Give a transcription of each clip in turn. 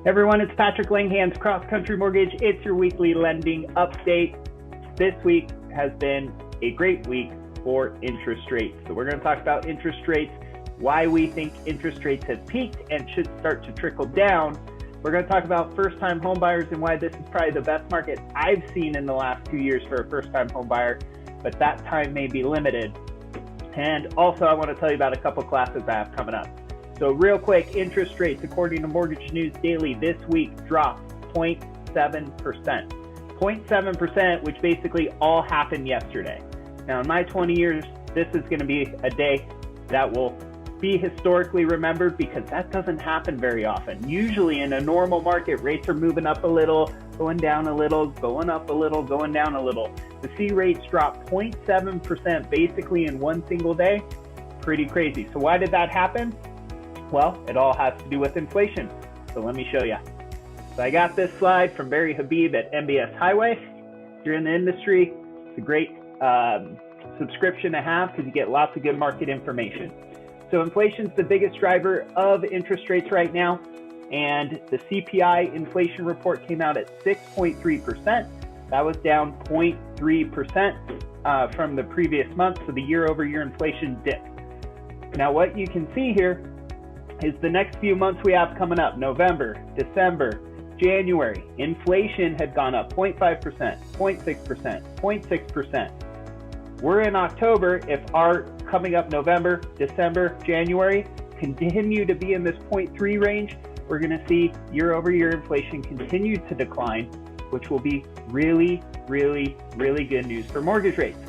Everyone, it's Patrick Langhans, Cross Country Mortgage. It's your weekly lending update. This week has been a great week for interest rates. So we're going to talk about interest rates, why we think interest rates have peaked and should start to trickle down. We're going to talk about first-time homebuyers and why this is probably the best market I've seen in the last 2 years for a first-time homebuyer, but that time may be limited. And also, I want to tell you about a couple classes I have coming up. So real quick, interest rates, according to Mortgage News Daily, this week dropped 0.7%. 0.7%, which basically all happened yesterday. Now, in my 20 years, this is going to be a day that will be historically remembered because that doesn't happen very often. Usually in a normal market, rates are moving up a little, going down a little, going up a little, going down a little. To see rates drop 0.7% basically in one single day, pretty crazy. So why did that happen? Well, it all has to do with inflation. So let me show you. So I got this slide from Barry Habib at MBS Highway. If you're in the industry, it's a great subscription to have because you get lots of good market information. So inflation is the biggest driver of interest rates right now. And the CPI inflation report came out at 6.3%. That was down 0.3% from the previous month. So the year-over-year inflation dipped. Now what you can see here is the next few months we have coming up, November, December, January, inflation had gone up 0.5%, 0.6%, 0.6%. We're in October. If our coming up November, December, January continue to be in this 0.3 range, we're going to see year-over-year inflation continue to decline, which will be really, really, really good news for mortgage rates.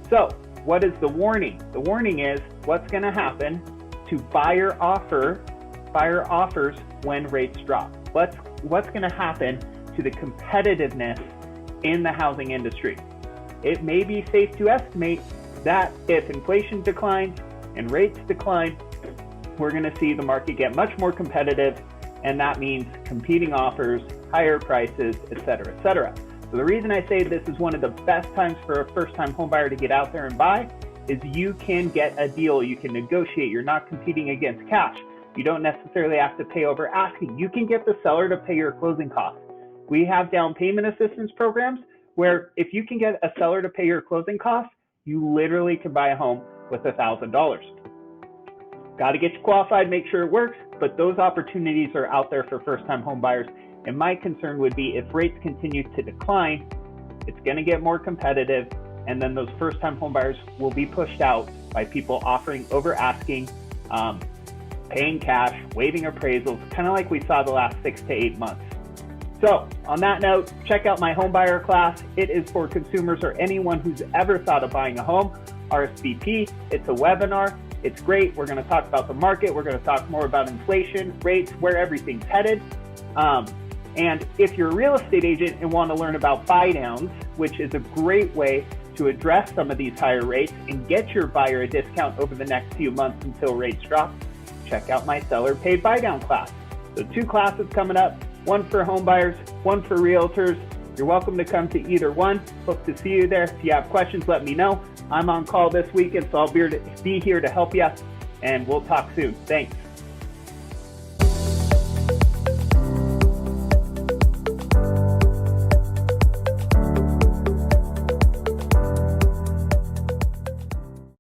So what is the warning? The warning is what's going to happen to buyer offers when rates drop. What's going to happen to the competitiveness in the housing industry? It may be safe to estimate that if inflation declines and rates decline, we're going to see the market get much more competitive, and that means competing offers, higher prices, et cetera, et cetera. So the reason I say this is one of the best times for a first-time homebuyer to get out there and buy is you can get a deal, you can negotiate, you're not competing against cash. You don't necessarily have to pay over asking. You can get the seller to pay your closing costs. We have down payment assistance programs where if you can get a seller to pay your closing costs, you literally can buy a home with $1,000. Got to get you qualified, make sure it works, but those opportunities are out there for first-time home buyers. And my concern would be if rates continue to decline, it's going to get more competitive, and then those first-time home buyers will be pushed out by people offering over asking, paying cash, waiving appraisals, kind of like we saw the last 6 to 8 months. So on that note, check out my home buyer class. It is for consumers or anyone who's ever thought of buying a home. RSVP, it's a webinar. It's great. We're going to talk about the market. We're going to talk more about inflation, rates, where everything's headed. And if you're a real estate agent and want to learn about buy downs, which is a great way to address some of these higher rates and get your buyer a discount over the next few months until rates drop, check out my seller paid buy down class. So 2 classes coming up, one for home buyers, one for realtors. You're welcome to come to either one. Hope to see you there. If you have questions, let me know. I'm on call this weekend, so I'll be here to help you, and we'll talk soon. Thanks.